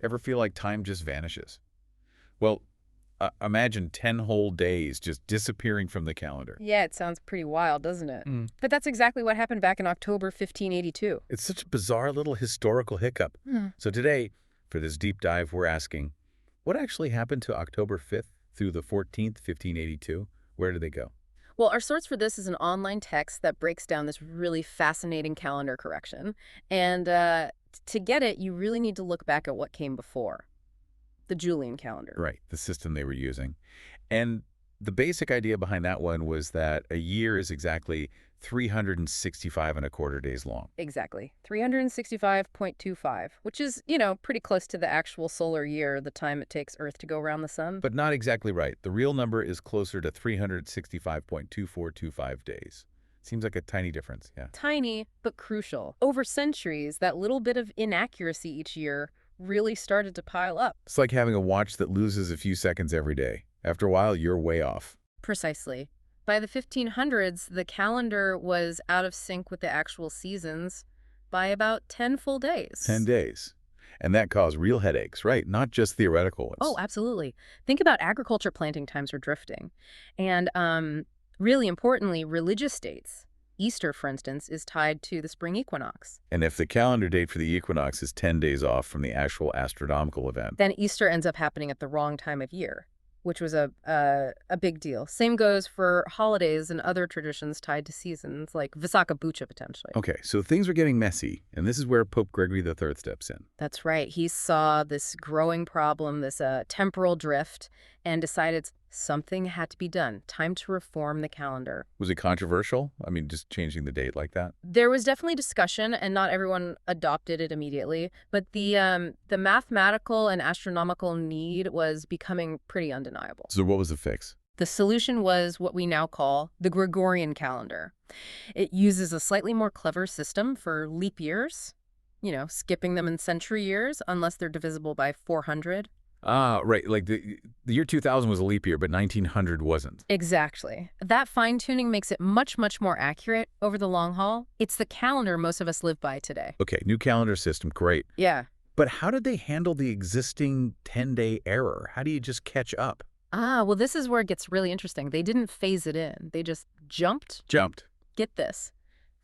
Ever feel like time just vanishes? Well, imagine 10 whole days just disappearing from the calendar. Yeah, it sounds pretty wild, doesn't it? Mm. But that's exactly what happened back in October 1582. It's such a bizarre little historical hiccup. Hmm. So today, for this deep dive, we're asking, what actually happened to October 5th through the 14th, 1582? Where did they go? Well, our source for this is an online text that breaks down this really fascinating calendar correction. And to get it, you really need to look back at what came before, the Julian calendar. Right, the system they were using. And the basic idea behind that one was that a year is exactly 365 and a quarter days long. Exactly. 365.25, which is, pretty close to the actual solar year, the time it takes Earth to go around the sun. But not exactly right. The real number is closer to 365.2425 days. Seems like a tiny difference, yeah. Tiny, but crucial. Over centuries, that little bit of inaccuracy each year really started to pile up. It's like having a watch that loses a few seconds every day. After a while, you're way off. Precisely. By the 1500s, the calendar was out of sync with the actual seasons by about 10 full days. 10 days. And that caused real headaches, right? Not just theoretical Oh, ones. absolutely. Think about agriculture planting times were drifting. And really importantly, religious dates. Easter, for instance, is tied to the spring equinox. And if the calendar date for the equinox is 10 days off from the actual astronomical event, Then Easter ends up happening at the wrong time of year, which was a big deal. Same goes for holidays and other traditions tied to seasons, like Visakha Bucha, potentially. okay, so things are getting messy, and this is where Pope Gregory III steps in. That's right. He saw this growing problem, this temporal drift, and decided something had to be done. Time to reform the calendar. Was it controversial? I mean, just changing the date like that? There was definitely discussion, and not everyone adopted it immediately, but the mathematical and astronomical need was becoming pretty undeniable. So what was the fix? The solution was what we now call the Gregorian calendar. It uses a slightly more clever system for leap years, skipping them in century years unless they're divisible by 400. Ah, right. Like the year 2000 was a leap year, but 1900 wasn't. Exactly. That fine-tuning makes it much, much more accurate over the long haul. It's the calendar most of us live by today. Okay, new calendar system, great. Yeah. But how did they handle the existing 10-day error? How do you just catch up? Well, this is where it gets really interesting. They didn't phase it in. They just jumped. Jumped. Get this.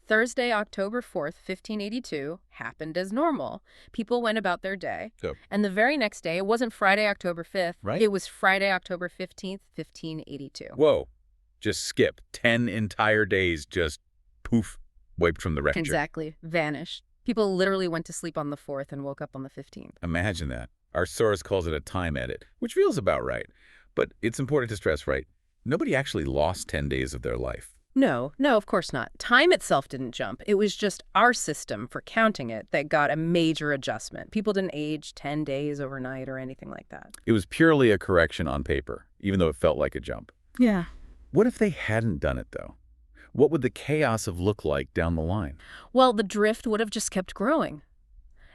Thursday, October 4th, 1582, happened as normal. People went about their day. So, And the very next day, it wasn't Friday, October 5th. Right. It was Friday, October 15th, 1582. whoa, just skip. 10 entire days, just poof, wiped from the record. Exactly. Vanished. People literally went to sleep on the 4th and woke up on the 15th. Imagine that. Our source calls it a time edit, which feels about right. But it's important to stress, right? Nobody actually lost 10 days of their life. No, of course not. Time itself didn't jump. It was just our system for counting it that got a major adjustment. People didn't age 10 days overnight or anything like that. It was purely a correction on paper, even though it felt like a jump. Yeah. What if they hadn't done it, though? What would the chaos have looked like down the line? Well, the drift would have just kept growing.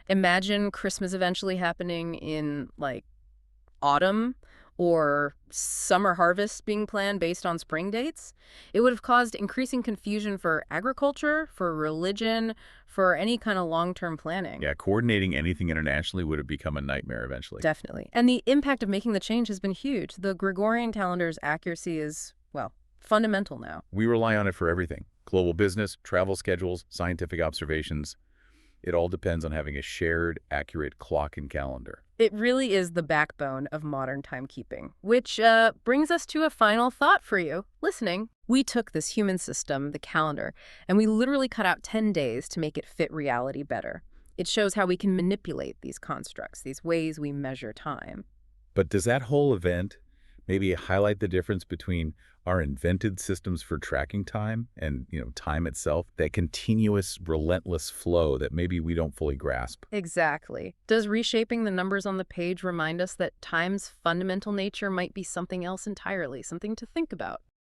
Imagine Christmas eventually happening in, autumn, or summer harvest being planned based on spring dates. It would have caused increasing confusion for agriculture, for religion, for any kind of long-term planning. Yeah, coordinating anything internationally would have become a nightmare eventually. Definitely. And the impact of making the change has been huge. The Gregorian calendar's accuracy is, fundamental now. We rely on it for everything. Global business, travel schedules, scientific observations. It all depends on having a shared, accurate clock and calendar. It really is the backbone of modern timekeeping, which brings us to a final thought for you, listening. We took this human system, the calendar, and we literally cut out 10 days to make it fit reality better. It shows how we can manipulate these constructs, these ways we measure time. But does that whole event maybe highlight the difference between our invented systems for tracking time and, time itself, that continuous, relentless flow that maybe we don't fully grasp? Exactly. Does reshaping the numbers on the page remind us that time's fundamental nature might be something else entirely, something to think about?